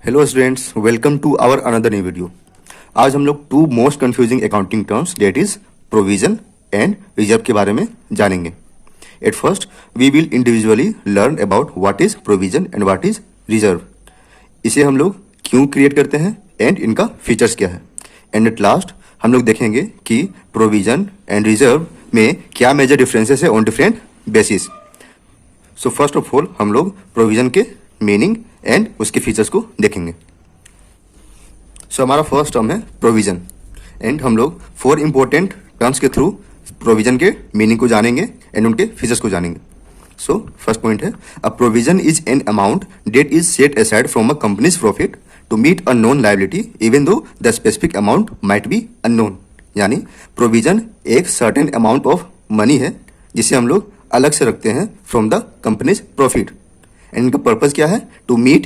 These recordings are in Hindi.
Hello students, welcome to our another new video. आज हम लोग two most confusing accounting terms that is provision and reserve के बारे में जानेंगे। At first we will individually learn about what is provision and what is reserve. इसे हम लोग क्यों क्रिएट करते हैं एंड इनका फीचर्स क्या है। एंड एट लास्ट हम लोग देखेंगे कि प्रोविजन एंड रिजर्व में क्या मेजर डिफरेंसेस है on different basis. So first of all हम लोग प्रोविजन के मीनिंग एंड उसके फीचर्स को देखेंगे। सो हमारा फर्स्ट टर्म है प्रोविजन एंड हम लोग 4 इंपॉर्टेंट टर्म्स के थ्रू प्रोविजन के मीनिंग को जानेंगे एंड उनके फीचर्स को जानेंगे। सो फर्स्ट पॉइंट है, a provision is an amount that is set aside from a company's profit to meet a known liability even though the specific amount might be unknown. यानी प्रोविजन एक सर्टेन अमाउंट ऑफ मनी है जिसे हम लोग अलग से रखते हैं from the company's profit and इनका पर्पज क्या है, to meet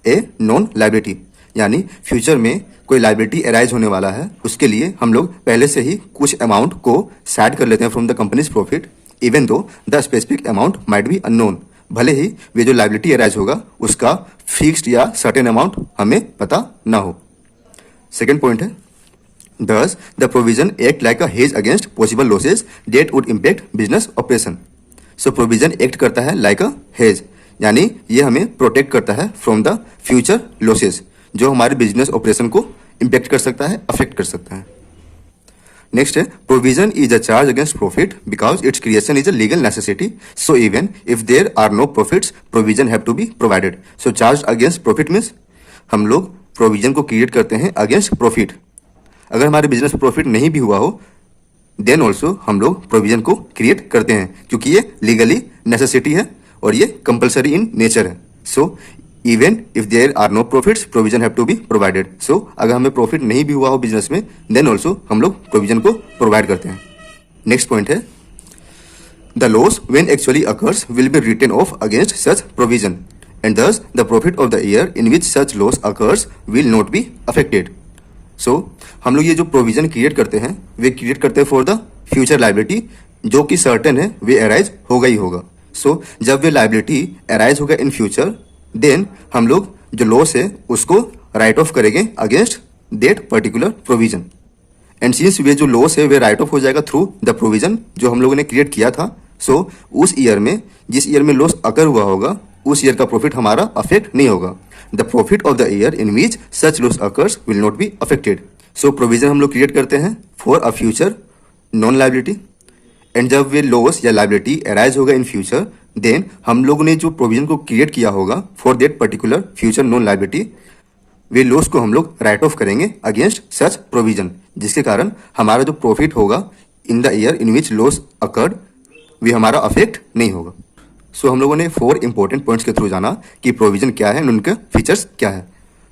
a known liability. यानी फ्यूचर में कोई लायबिलिटी अराइज होने वाला है, उसके लिए हम लोग पहले से ही कुछ अमाउंट को सेट कर लेते हैं from the company's profit even though the specific amount might be unknown. भले ही वे जो लायबिलिटी अराइज होगा उसका फिक्स्ड या सर्टेन अमाउंट हमें पता ना हो। सेकेंड पॉइंट है, thus the provision act like a hedge against possible losses that would impact business operation। so provision act करता है like a hedge, यानी ये हमें प्रोटेक्ट करता है फ्रॉम द फ्यूचर लॉसेस जो हमारे बिजनेस ऑपरेशन को इम्पेक्ट कर सकता है, अफेक्ट कर सकता है। नेक्स्ट है, provision is a charge against profit because its creation is a legal necessity. So even if there are no profits provision have to be provided. So charge against profit means हम लोग प्रोविजन को क्रिएट करते हैं अगेंस्ट प्रॉफिट। अगर हमारे बिजनेस में प्रॉफिट नहीं भी हुआ हो देन ऑल्सो हम लोग प्रोविजन को क्रिएट करते हैं क्योंकि ये लीगली नेसेसिटी है और ये कंपलसरी इन नेचर है। So even if there are no profits provision have to be provided. So अगर हमें प्रॉफिट नहीं भी हुआ हो बिजनेस में देन ऑल्सो हम लोग प्रोविजन को प्रोवाइड करते हैं। नेक्स्ट पॉइंट है, the loss when actually occurs will be written off against such provision and thus the profit of the year in which such loss occurs will not be affected. So हम लोग ये जो प्रोविजन क्रिएट करते हैं वे क्रिएट करते हैं फॉर द फ्यूचर लायबिलिटी जो कि सर्टेन है, वे अराइज होगा ही होगा। सो जब वे लायबिलिटी अराइज होगा इन फ्यूचर देन हम लोग जो लॉस है उसको राइट ऑफ करेंगे against that particular provision and since वे जो लॉस है वे राइट ऑफ हो जाएगा थ्रू द प्रोविजन जो हम लोगों ने क्रिएट किया था। सो उस ईयर में जिस ईयर में लॉस अकर हुआ होगा उस ईयर का प्रॉफिट हमारा अफेक्ट नहीं होगा। The profit of the year in which such loss occurs will not be affected. So provision हम लोग क्रिएट करते हैं for a future non liability and जब वे लॉस या लायबिलिटी अराइज होगा इन फ्यूचर देन हम लोगों ने जो प्रोविजन को क्रिएट किया होगा for that particular future non liability वे लॉस को हम लोग राइट ऑफ करेंगे अगेंस्ट सच प्रोविजन जिसके कारण हमारा जो प्रॉफिट होगा in the year in which loss occurred वे हमारा अफेक्ट नहीं होगा। सो हम लोगों ने 4 इंपॉर्टेंट पॉइंट्स के थ्रू जाना कि प्रोविजन क्या है, उनके फीचर्स क्या है।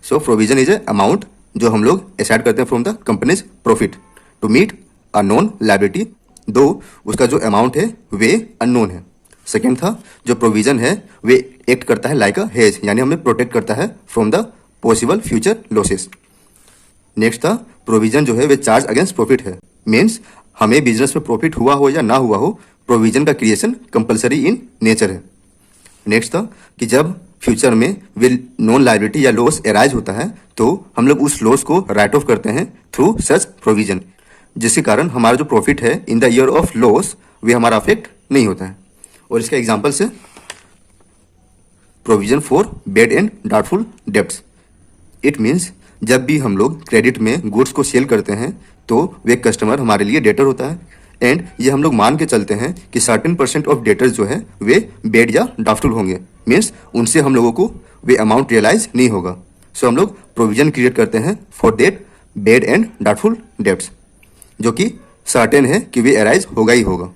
So provision is a amount जो हम लोग असाइड करते हैं from the company's profit to meet a known liability though उसका जो अमाउंट है वे अननोन है। सेकेंड था, जो प्रोविजन है वे एक्ट करता है लाइक अ हेज, यानी हमें प्रोटेक्ट करता है from the possible future losses. Next था, प्रोविजन जो है वे चार्ज अगेंस्ट प्रॉफिट है, मीन्स हमें बिजनेस में प्रॉफिट हुआ हो या ना हुआ हो प्रोविजन का क्रिएशन कंपलसरी इन नेचर है। नेक्स्ट था कि जब फ्यूचर में विल नॉन लायबिलिटी या लॉस अराइज होता है तो हम लोग उस लॉस को राइट ऑफ करते हैं थ्रू सच प्रोविजन जिसके कारण हमारा जो प्रॉफिट है in the year of loss वे हमारा अफेक्ट नहीं होता है। और इसका एग्जांपल से provision for bad and doubtful debts. It means जब भी हम लोग क्रेडिट में गुड्स को सेल करते हैं तो वे कस्टमर हमारे लिए डेटर होता है एंड ये हम लोग मान के चलते हैं कि सर्टेन % ऑफ डेटर्स जो है वे बैड या डाउटफुल होंगे, मीन्स उनसे हम लोगों को वे अमाउंट रियलाइज नहीं होगा। सो हम लोग प्रोविजन क्रिएट करते हैं for that bad and doubtful debts जो कि सर्टेन है कि वे अराइज होगा ही होगा,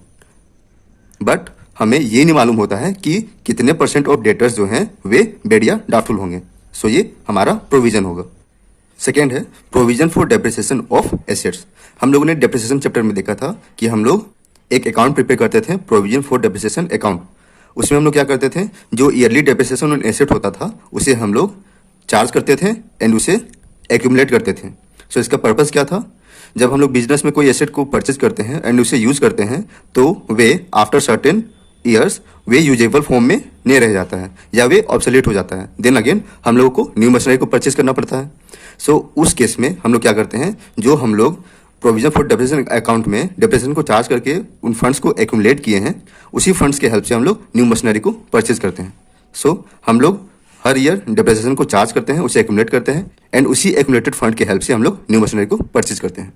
बट हमें ये नहीं मालूम होता है कि कितने % ऑफ डेटर्स जो हैं वे बैड या डाउटफुल होंगे। सो ये हमारा प्रोविजन होगा। सेकेंड है, provision for depreciation of assets. हम लोगों ने डेप्रिसिएशन चैप्टर में देखा था कि हम लोग एक अकाउंट प्रिपेयर करते थे, प्रोविजन फॉर डेप्रिसिएशन अकाउंट। उसमें हम लोग क्या करते थे, जो ईयरली डेप्रिसिएशन ऑन एसेट होता था उसे हम लोग चार्ज करते थे एंड उसे एक्यूमुलेट करते थे। सो इसका पर्पस क्या था, जब हम लोग बिजनेस में कोई एसेट को परचेज करते हैं एंड उसे यूज करते हैं तो वे आफ्टर सर्टेन ईयर्स वे यूजेबल फॉर्म में नहीं रह जाता है या वे ऑब्सोलेट हो जाता है, देन अगेन हम लोगों को न्यू मशीनरी को परचेज करना पड़ता है। सो उस केस में हम लोग क्या करते हैं, जो हम लोग प्रोविजन फॉर डेप्रिसिएशन अकाउंट में डेप्रिसिएशन को चार्ज करके उन फंड्स को एक्यूमुलेट किए हैं, उसी फंड्स के हेल्प से हम लोग न्यू मशीनरी को परचेज करते हैं। सो हम लोग हर ईयर डेप्रिसिएशन को चार्ज करते हैं, उसे एक्यूमुलेट करते हैं एंड उसी एक्यूमुलेटेड फंड के हेल्प से हम लोग न्यू मशीनरी को परचेज करते हैं।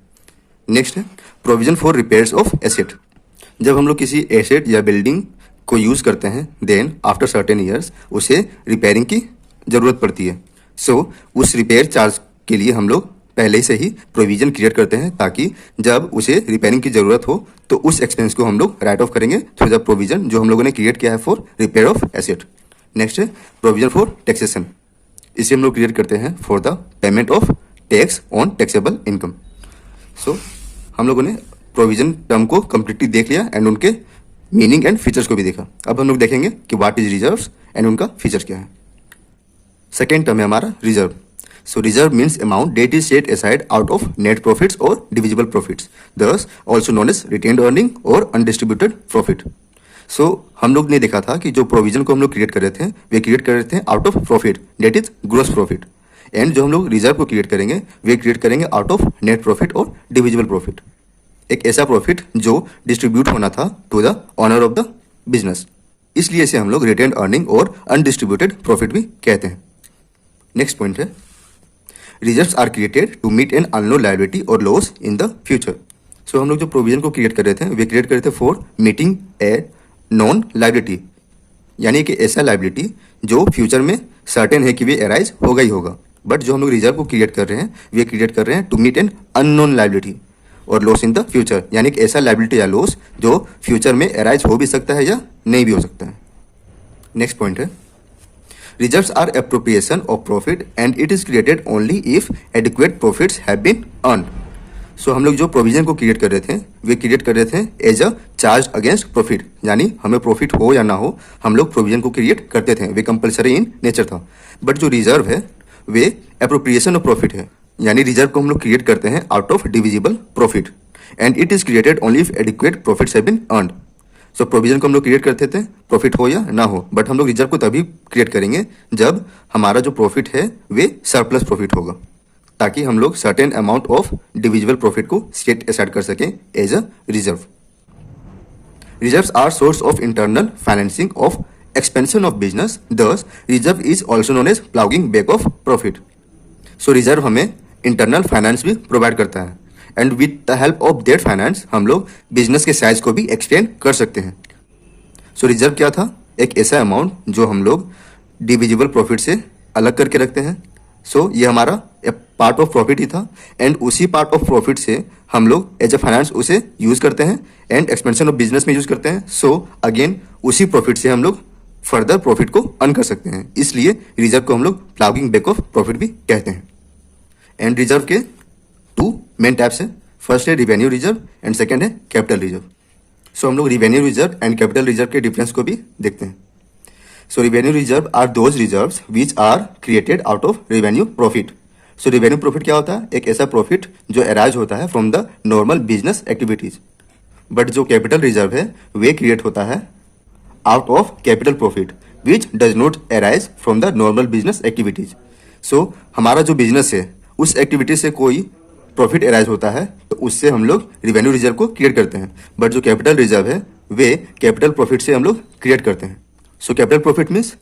नेक्स्ट है provision for repairs of asset. जब हम लोग किसी एसेट या बिल्डिंग को यूज़ करते हैं, देन आफ्टर सर्टेन ईयर्स उसे रिपेयरिंग की ज़रूरत पड़ती है। सो उस रिपेयर चार्ज के लिए हम लोग पहले से ही प्रोविजन क्रिएट करते हैं, ताकि जब उसे रिपेयरिंग की ज़रूरत हो तो उस एक्सपेंस को हम लोग राइट ऑफ करेंगे थ्रू द प्रोविजन जो हम लोगों ने क्रिएट किया है for repair of asset. Next है प्रोविजन फॉर टैक्सेशन। इसे हम लोग क्रिएट करते हैं for the payment of tax on taxable income. So हम लोगों ने प्रोविजन टर्म को कम्प्लीटली देख लिया एंड उनके मीनिंग एंड फीचर्स को भी देखा। अब हम लोग देखेंगे कि व्हाट इज रिजर्व्स एंड उनका फीचर्स क्या है। सेकेंड टर्म है हमारा reserve. So reserve means amount that is set aside out of net profits और divisible profits, this also known as retained earning और अनडिस्ट्रीब्यूटेड प्रॉफिट। सो हम लोग ने देखा था कि जो प्रोविजन को हम लोग क्रिएट कर रहे थे वे क्रिएट कर रहे थे out of profit, that is gross profit, and जो हम लोग रिजर्व को क्रिएट करेंगे वे क्रिएट करेंगे आउट ऑफ नेट प्रॉफिट और डिविजिबल प्रॉफिट, एक ऐसा प्रॉफिट जो डिस्ट्रीब्यूट होना था to the owner of the business. इसलिए इसे हम लोग रिटेन्ड अर्निंग और अनडिस्ट्रीब्यूटेड प्रॉफिट भी कहते हैं। नेक्स्ट पॉइंट है reserves are created to meet an unknown liability और लॉस इन द फ्यूचर। सो हम लोग जो प्रोविजन को क्रिएट कर रहे थे वे क्रिएट कर रहे थे for meeting A known liability, यानी कि ऐसा लायबिलिटी जो फ्यूचर में सर्टेन है कि वे अराइज होगा ही होगा। बट जो हम लोग रिजर्व को क्रिएट कर रहे हैं वे क्रिएट कर रहे हैं to meet an unknown liability और लॉस इन द फ्यूचर, यानी कि ऐसा लायबिलिटी या लॉस जो फ्यूचर में अराइज हो भी सकता है या नहीं भी हो सकता है। नेक्स्ट पॉइंट है reserves are appropriation of profit and it is created only if adequate profits have been earn. So हम लोग जो प्रोविजन को क्रिएट कर रहे थे वे क्रिएट कर रहे थे as a charge against profit, यानी हमें प्रॉफिट हो या ना हो हम लोग प्रोविजन को क्रिएट करते थे, वे कंपलसरी इन नेचर था। बट जो रिजर्व है वे एप्रोप्रिएशन ऑफ प्रॉफिट है, यानी रिजर्व को हम लोग क्रिएट करते हैं out of divisible profit and it is created only if adequate profits have been earned. So provision को हम लोग क्रिएट करते थे प्रॉफिट हो या ना हो, बट हम लोग रिजर्व को तभी क्रिएट करेंगे जब हमारा जो प्रॉफिट है वे सरप्लस प्रॉफिट होगा, ताकि हम लोग certain amount of divisible profit को सेट असाइड कर सकें as a reserve. Reserves are source of internal financing of expansion of business, this reserve is also known as ploughing back of profit. So reserve हमें इंटरनल फाइनेंस भी प्रोवाइड करता है and with the help of that finance हम लोग बिजनेस के साइज को भी एक्सपेंड कर सकते हैं। सो रिजर्व क्या था, एक ऐसा अमाउंट जो हम लोग डिविजिबल प्रॉफिट से अलग करके रखते हैं। सो ये हमारा पार्ट ऑफ प्रॉफिट ही था एंड उसी पार्ट ऑफ प्रॉफिट से हम लोग एज अ फाइनेंस उसे यूज करते हैं एंड एक्सपेंशन ऑफ बिजनेस में यूज करते हैं। सो अगेन उसी प्रॉफिट से हम लोग फर्दर प्रॉफिट को अर्न कर सकते हैं, इसलिए रिजर्व को हम लोग प्लाउगिंग बैक ऑफ प्रॉफिट भी कहते हैं। एंड रिजर्व के टू मेन टाइप्स है, फर्स्ट है रिवेन्यू रिजर्व एंड सेकंड है कैपिटल रिजर्व। सो हम लोग revenue reserve and capital reserve के डिफरेंस को भी देखते हैं। So revenue reserve are those reserves which are created out of revenue profit. So revenue profit क्या होता है, एक ऐसा प्रॉफिट जो अराइज होता है from the normal business activities. But जो कैपिटल रिजर्व है वे क्रिएट होता है out of capital profit which does not arise from the normal business activities. So हमारा जो बिजनेस है उस एक्टिविटी से कोई प्रॉफिट अराइज होता है तो उससे हम लोग रिवेन्यू रिजर्व को क्रिएट करते हैं, बट जो कैपिटल रिजर्व है वे कैपिटल प्रॉफिट से हम लोग क्रिएट करते हैं। सो कैपिटल प्रॉफिट मीन्स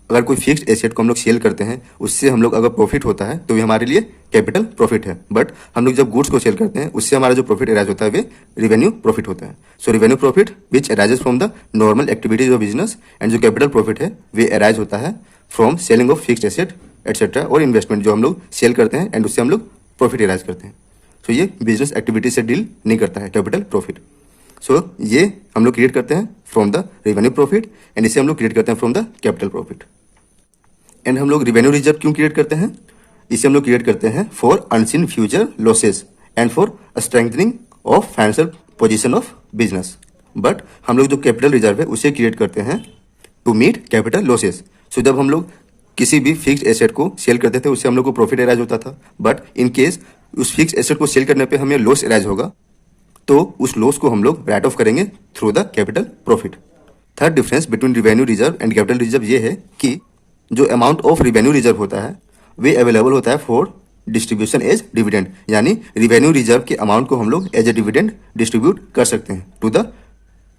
अगर कोई फिक्स्ड एसेट को हम लोग सेल करते हैं उससे हम लोग अगर प्रॉफिट होता है तो ये हमारे लिए कैपिटल प्रॉफिट है, बट हम लोग जब गुड्स को सेल करते हैं उससे हमारा जो प्रॉफिट अराइज होता है वे रिवेन्यू प्रॉफिट होता है। So revenue profit which arises from the normal activities of business and जो कैपिटल प्रॉफिट है वे अराइज होता है from selling of fixed asset etcetera और इन्वेस्टमेंट जो हम लोग सेल करते हैं एंड उससे हम लोग प्रॉफिट अराइज करते हैं। सो ये बिजनेस एक्टिविटी से डील नहीं करता है कैपिटल प्रॉफिट। सो ये हम लोग क्रिएट करते हैं from the revenue profit and इसे हम लोग क्रिएट करते हैं from the capital profit. And हम लोग रेवेन्यू रिजर्व क्यों क्रिएट करते हैं, इसे हम लोग क्रिएट करते हैं for unseen future losses and for strengthening of financial position of business. But हम लोग जो कैपिटल रिजर्व है उसे क्रिएट करते हैं टू मीट कैपिटल लॉसेस। सो जब हम लोग किसी भी फिक्स्ड एसेट को सेल करते थे उससे हम लोग को प्रॉफिट अराइज होता था, बट इन केस उस फिक्स एसेट को सेल करने पे हमें लॉस अराइज होगा तो उस लॉस को हम लोग राइट ऑफ करेंगे through the capital profit. Third difference between revenue reserve and capital reserve ये है कि जो अमाउंट ऑफ रिवेन्यू रिजर्व होता है वे अवेलेबल होता है फॉर डिस्ट्रीब्यूशन एज डिविडेंड, यानी रिवेन्यू रिजर्व के अमाउंट को हम लोग एज ए डिविडेंड डिस्ट्रीब्यूट कर सकते हैं to the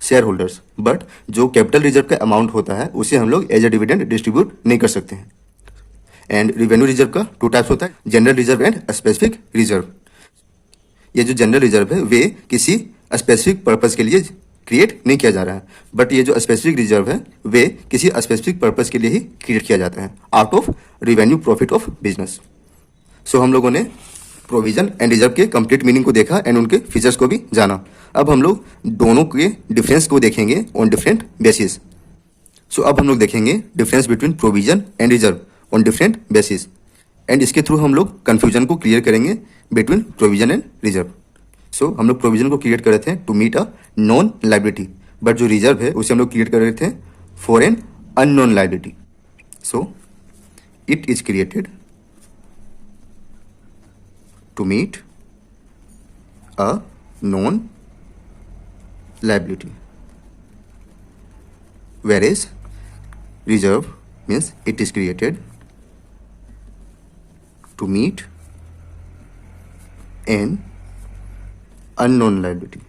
shareholders, but जो कैपिटल रिजर्व का अमाउंट होता है उसे हम लोग एज ए डिविडेंड डिस्ट्रीब्यूट नहीं कर सकते हैं। एंड रिवेन्यू रिजर्व का टू टाइप्स होता है, general reserve and specific reserve. ये जो जनरल रिजर्व है वे किसी स्पेसिफिक पर्पज के लिए क्रिएट नहीं किया जा रहा है, बट ये जो स्पेसिफिक रिजर्व है वे किसी स्पेसिफिक पर्पज के लिए ही क्रिएट किया जाता है out of revenue profit of business. So हम लोगों ने प्रोविजन एंड रिजर्व के कंप्लीट मीनिंग को देखा एंड उनके फीचर्स को भी जाना। अब हम लोग दोनों के डिफरेंस को देखेंगे ऑन डिफरेंट बेसिस। सो अब हम लोग देखेंगे difference between provision and reserve on different basis, and इसके थ्रू हम लोग कंफ्यूजन को क्लियर करेंगे between provision and reserve. So हम लोग प्रोविजन को क्रिएट कर रहे थे to meet a known liability, but जो रिजर्व है उसे हम लोग क्रिएट कर रहे थे for an unknown liability. So it is created to meet a known liability, whereas reserve means it is created to meet an unknown liability.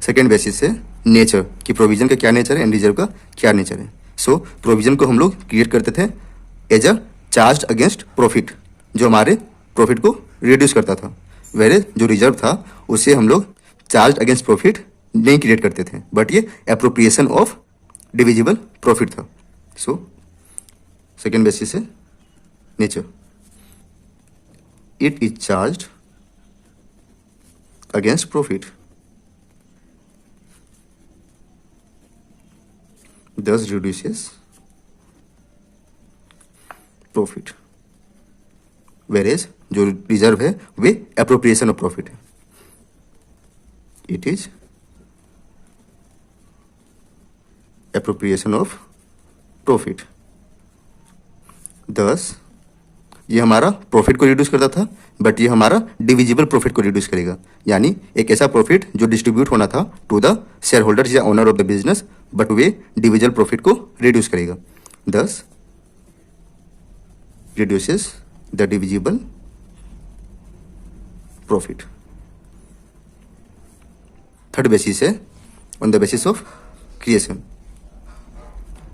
Second basis है नेचर कि प्रोविजन का क्या नेचर है एंड रिजर्व का क्या नेचर है। सो प्रोविजन को हम लोग क्रिएट करते थे as a charge against profit, जो हमारे प्रॉफिट को रिड्यूस करता था, वेरेज जो रिजर्व था उसे हम लोग चार्ज अगेंस्ट प्रॉफिट नहीं क्रिएट करते थे, बट ये एप्रोप्रिएशन ऑफ डिविजिबल प्रॉफिट था। सो सेकेंड बेसिस है nature, it is charge against profit, thus reduces profit, whereas जो रिजर्व है वे एप्रोप्रिएशन ऑफ प्रॉफिट है, it is appropriation of profit. Thus ये हमारा प्रॉफिट को रिड्यूस करता था, बट ये हमारा डिविजिबल प्रॉफिट को रिड्यूस करेगा, यानी एक ऐसा प्रॉफिट जो डिस्ट्रीब्यूट होना था टू द शेयर होल्डर्स या owner of the business, but वे डिविजिबल प्रॉफिट को रिड्यूस करेगा। Thus reduces the divisible profit. Third basis है on the basis of creation,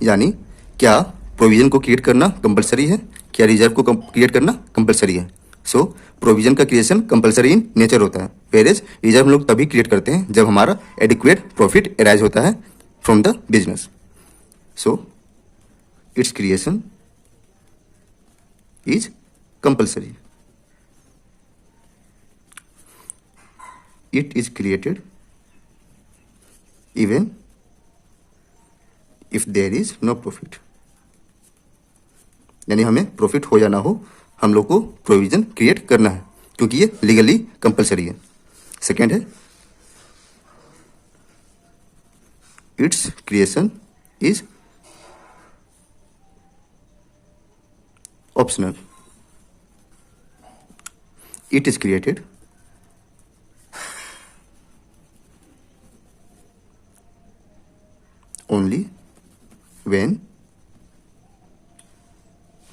यानी क्या प्रोविजन को क्रिएट करना कंपलसरी है, क्या रिजर्व को क्रिएट करना कंपलसरी है। सो प्रोविजन का क्रिएशन कंपलसरी इन नेचर होता है, वेरेज रिजर्व हम लोग तभी क्रिएट करते हैं जब हमारा एडिक्वेट प्रॉफिट अराइज होता है from the business. So it's creation is compulsory. It is created even if there is no profit. यानी हमें प्रॉफिट हो या ना हो हम लोग को प्रोविजन क्रिएट करना है, क्योंकि ये लीगली कंपलसरी है। सेकेंड है it's creation is optional. It is created only when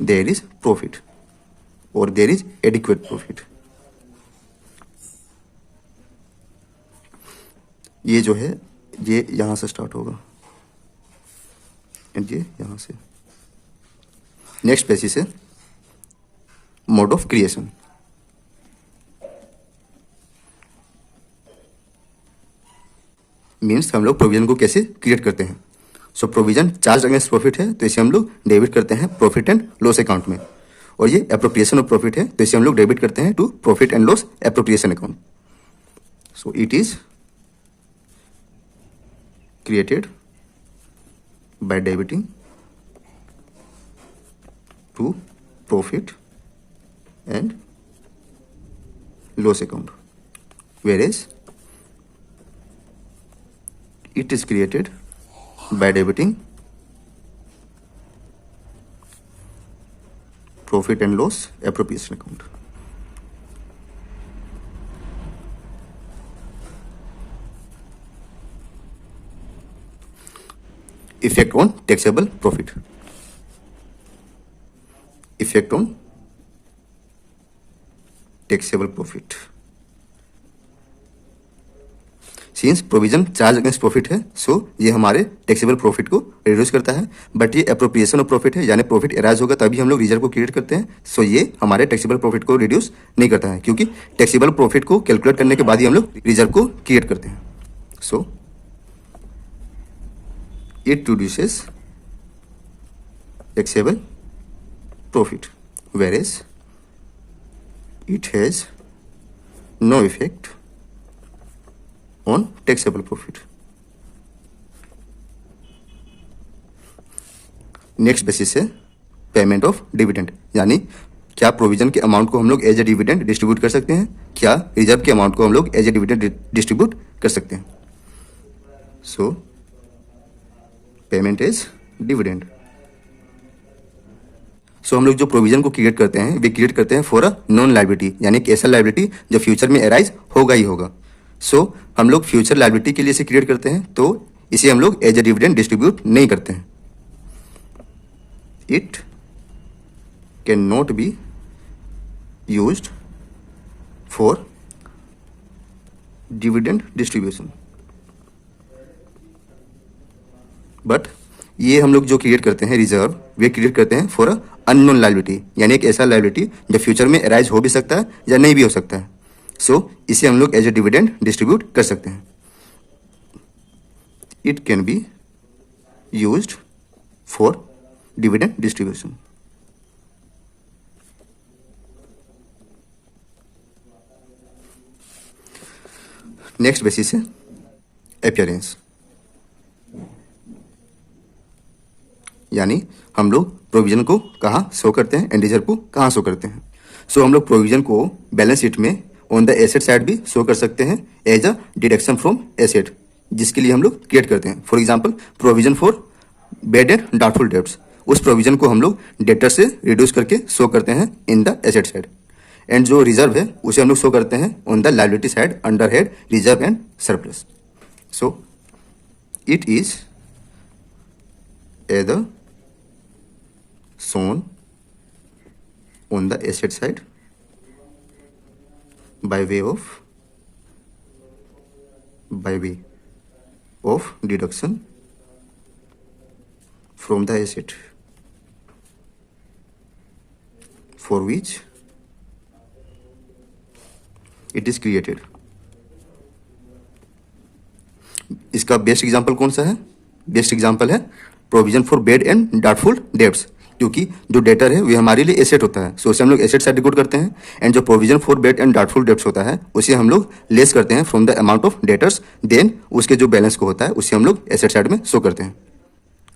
there is profit or there is adequate profit. ये जो है ये यहां से स्टार्ट होगा एंड ये यहां से। नेक्स्ट बेसिस है मोड ऑफ क्रिएशन, मीन्स हम लोग प्रोविजन को कैसे क्रिएट करते हैं। So provision charge against profit है तो इसे हम लोग डेबिट करते हैं प्रॉफिट एंड लॉस अकाउंट में, और ये एप्रोप्रिएशन ऑफ प्रॉफिट है तो इसे हम लोग डेबिट करते हैं to profit and loss appropriation account. So it is created by debiting to profit and loss account, whereas it is created by debiting profit and loss appropriation account. Effect on taxable profit, effect on taxable profit. Since provision charge against profit है, सो ये हमारे टैक्सेबल प्रॉफिट को रिड्यूस करता है, बट ये अप्रोप्रिएशन ऑफ प्रॉफिट है, यानी प्रॉफिट एराइज होगा तभी हम लोग रिजर्व को क्रिएट करते हैं, सो ये हमारे टैक्सेबल प्रॉफिट को रिड्यूस नहीं करता है, क्योंकि टैक्सेबल प्रॉफिट को कैलकुलेट करने के बाद ही हम लोग रिजर्व को क्रिएट करते हैं। So it reduces taxable profit, whereas it has no effect on taxable profit. Next basis है पेमेंट ऑफ डिविडेंड, यानी क्या प्रोविजन के अमाउंट को हम लोग एज ए डिविडेंड डिस्ट्रीब्यूट कर सकते हैं, क्या रिजर्व के अमाउंट को हम लोग एज ए डिविडेंड डिस्ट्रीब्यूट कर सकते हैं। So payment is dividend. So हम लोग जो प्रोविजन को क्रिएट करते हैं वे क्रिएट करते हैं फॉर अ नॉन लायबिलिटी, यानी कि ऐसा लायबिलिटी जो फ्यूचर में अराइज होगा ही होगा। सो हम लोग फ्यूचर लायबिलिटी के लिए इसे क्रिएट करते हैं, तो इसे हम लोग एज ए डिविडेंड डिस्ट्रीब्यूट नहीं करते हैं। It can not be used for dividend distribution, but ये हम लोग जो क्रिएट करते हैं रिजर्व, वे क्रिएट करते हैं फॉर अ अननोन लायबिलिटी, यानी एक ऐसा लायबिलिटी जो फ्यूचर में अराइज हो भी सकता है या नहीं भी हो सकता है। सो इसे हम लोग एज ए डिविडेंड डिस्ट्रीब्यूट कर सकते हैं। It can be used for dividend distribution. Next basis है अपीयरेंस, यानी हम लोग प्रोविजन को कहाँ शो करते हैं एंड रिजर्व को कहाँ शो करते हैं। सो हम लोग प्रोविजन को बैलेंस शीट में ऑन द एसेट साइड भी शो कर सकते हैं as a deduction from asset, जिसके लिए हम लोग क्रिएट करते हैं। For example provision for bad and doubtful debts, उस प्रोविजन को हम लोग डेटर से रिड्यूस करके शो करते हैं in the asset side, and जो रिजर्व है उसे हम लोग शो करते हैं on the liability side under head reserve and surplus. So it is either shown on the asset side by way of deduction from the asset for which it is created। इसका बेस्ट एग्जांपल कौन सा है? बेस्ट एग्जांपल है provision for bad and doubtful debts, क्योंकि जो डेटर है वो हमारे लिए एसेट होता है, सो उसे हम लोग एसेट साइड रिकॉर्ड करते हैं, एंड जो provision for bad and doubtful debts होता है उसे हम लोग लेस करते हैं from the amount of debtors, then उसके जो बैलेंस को होता है उसे हम लोग एसेट साइड में शो करते हैं।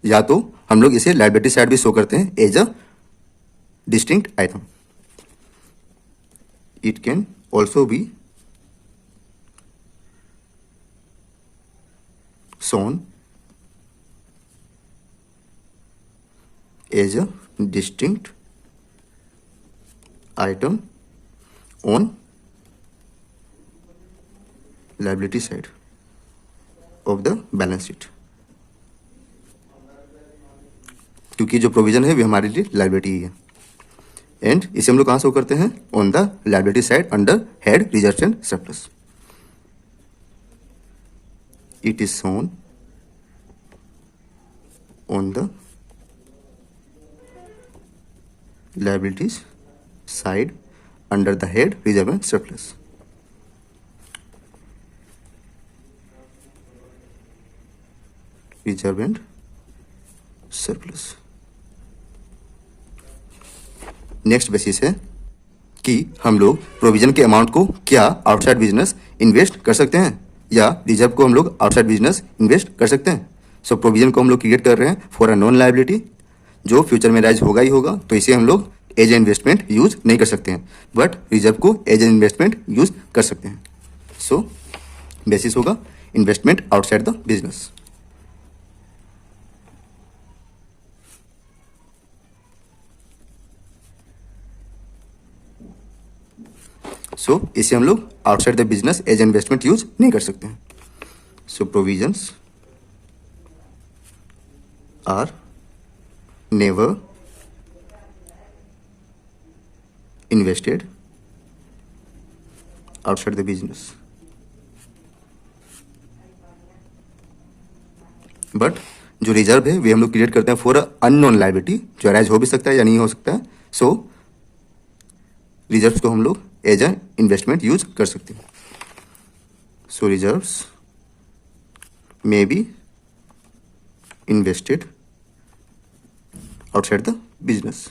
या तो हम लोग इसे लायबिलिटी साइड भी शो करते हैं as a distinct item. It can also be shown as a distinct item on liability side of the balance sheet, क्योंकि जो प्रोविजन है वो हमारे लिए लायबिलिटी ही है, एंड इसे हम लोग कहाँ शो करते हैं? On the liability side under head reserve and surplus. It is shown on the liabilities side under the head reserve and surplus। reserve and surplus। Next basis है कि हम लोग प्रोविजन के अमाउंट को क्या आउटसाइड बिजनेस इन्वेस्ट कर सकते हैं या रिजर्व को हम लोग आउटसाइड बिजनेस इन्वेस्ट कर सकते हैं। सो प्रोविजन को हम लोग क्रिएट कर रहे हैं फॉर अ नॉन लायबिलिटी जो फ्यूचर में राइज होगा ही होगा, तो इसे हम लोग एज ए इन्वेस्टमेंट यूज नहीं कर सकते हैं, बट रिजर्व को एज ए इन्वेस्टमेंट यूज कर सकते हैं। सो बेसिस होगा investment outside the business. So इसे हम लोग outside the business as investment use नहीं कर सकते हैं। So provisions are never invested outside the business, but जो रिजर्व है वे हम लोग क्रिएट करते हैं फॉर अननोन लायबिलिटी, जो अराइज हो भी सकता है या नहीं हो सकता है। सो रिजर्व्स को हम लोग एज अ इन्वेस्टमेंट यूज कर सकते हैं। So reserves may be invested outside the business.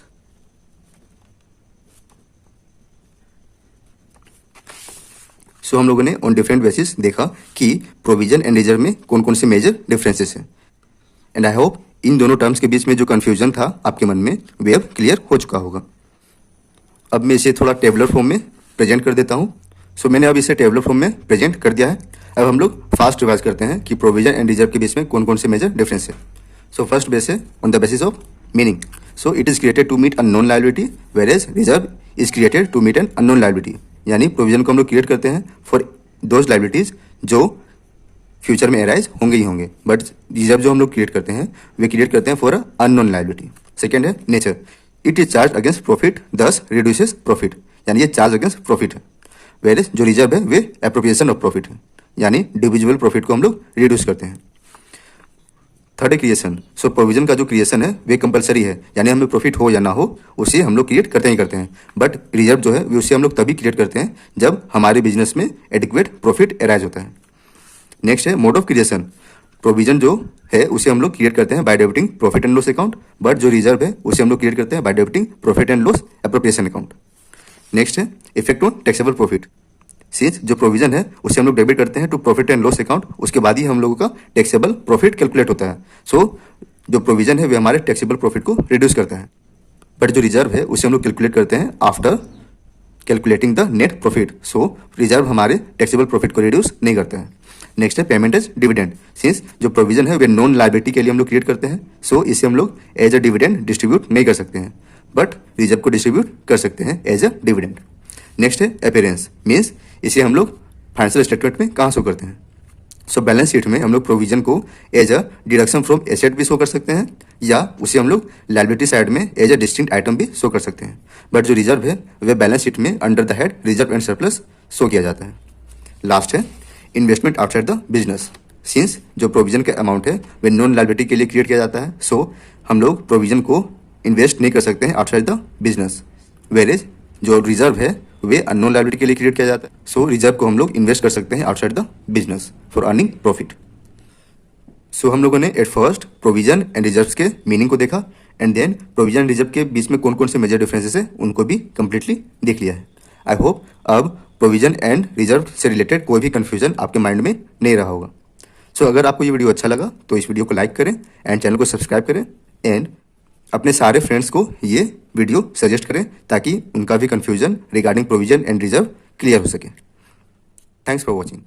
So हम लोगों ने ऑन डिफरेंट बेसिस देखा कि प्रोविजन एंड रिजर्व में कौन कौन से मेजर डिफरेंसेस हैं, एंड आई होप इन दोनों टर्म्स के बीच में जो कन्फ्यूजन था आपके मन में वे अब क्लियर हो चुका होगा। अब मैं इसे थोड़ा टेबलर फॉर्म में प्रेजेंट कर देता हूँ। सो मैंने अब इसे टेबलर फॉर्म में प्रेजेंट कर दिया है। अब हम लोग फास्ट रिवाइज करते हैं कि प्रोविजन एंड रिजर्व के बीच में कौन कौन से मेजर डिफरेंस है। सो फर्स्ट बेस है on the basis of meaning. So it is created to meet unknown liability, whereas reserve is created to meet an unknown liability. यानी प्रोविजन को हम लोग क्रिएट करते हैं फॉर दोज लायबिलिटीज जो फ्यूचर में अराइज होंगे ही होंगे, बट रिजर्व जो हम लोग क्रिएट करते हैं वे क्रिएट करते हैं for a unknown liability. Second है nature, it is charge against profit thus reduces profit, यानी ये चार्ज अगेंस्ट प्रॉफिट है। वेयर जो रिजर्व है वे एप्रोप्रिएशन ऑफ प्रॉफिट है, यानी डिविजिबल प्रॉफिट को हम लोग रिड्यूस करते हैं। थर्ड है क्रिएशन। सो प्रोविजन का जो क्रिएशन है वे कंपलसरी है, यानी हमें प्रॉफिट हो या ना हो उसे हम लोग क्रिएट करते ही करते हैं, बट रिजर्व जो है वे उसे हम लोग तभी क्रिएट करते हैं जब हमारे बिजनेस में एडिक्वेट प्रॉफिट अराइज होता है। नेक्स्ट है मोड ऑफ क्रिएशन। प्रोविजन जो है उसे हम लोग क्रिएट करते हैं by debiting profit and loss account, but जो रिजर्व है उसे हम लोग क्रिएट करते हैं by debiting profit and loss appropriation account. Next है effect on taxable profit. Since जो प्रोविजन है उसे हम लोग डेबिट करते हैं to profit and loss account, उसके बाद ही हम लोगों का टैक्सेबल प्रॉफिट कैलकुलेट होता है। सो जो प्रोविजन है वे हमारे टैक्सेबल प्रॉफिट को रिड्यूस करता है, बट जो रिजर्व है उसे हम लोग कैलकुलेट करते हैं after calculating the net profit. So reserve हमारे टैक्सेबल प्रॉफिट को रिड्यूस नहीं करता है। नेक्स्ट है पेमेंट एज डिविडेंड। सिंस जो प्रोविजन है वे नॉन लायबिलिटी के लिए हम लोग क्रिएट करते हैं, सो इसे हम लोग एज अ डिविडेंड डिस्ट्रीब्यूट नहीं कर सकते हैं, बट रिजर्व को डिस्ट्रीब्यूट कर सकते हैं एज अ डिविडेंड। नेक्स्ट है अपीयरेंस, मीन्स इसे हम लोग फाइनेंशियल स्टेटमेंट में कहाँ शो करते हैं। सो बैलेंस शीट में हम लोग प्रोविजन को as a deduction from asset भी शो कर सकते हैं, या उसे हम लोग लायबिलिटी साइड में एज अ डिस्टिंक्ट आइटम भी शो कर सकते हैं, बट जो रिजर्व है वह बैलेंस शीट में under the head reserve and surplus show किया जाता है। लास्ट है investment outside the business. Since जो प्रोविजन का अमाउंट है वह नॉन लायबिलिटी के लिए क्रिएट किया जाता है, सो हम लोग प्रोविजन को इन्वेस्ट नहीं कर सकते हैं आउटसाइड द बिजनेस, वेरेज जो रिजर्व है वे अननोन लायबिलिटी के लिए क्रिएट किया जाता है। सो रिजर्व को हम लोग इन्वेस्ट कर सकते हैं outside the business for earning profit. So हम लोगों ने at first provision and reserves के मीनिंग को देखा, and then provision and reserve के बीच में कौन कौन से मेजर डिफरेंसेस है उनको भी कंप्लीटली देख लिया है। आई होप अब प्रोविजन एंड रिजर्व से रिलेटेड कोई भी कंफ्यूजन आपके माइंड में नहीं रहा होगा। सो अगर आपको ये वीडियो अच्छा लगा तो इस वीडियो को लाइक करें एंड चैनल को सब्सक्राइब करें, एंड अपने सारे फ्रेंड्स को ये वीडियो सजेस्ट करें ताकि उनका भी confusion regarding provision and reserve clear हो सके। Thanks for watching.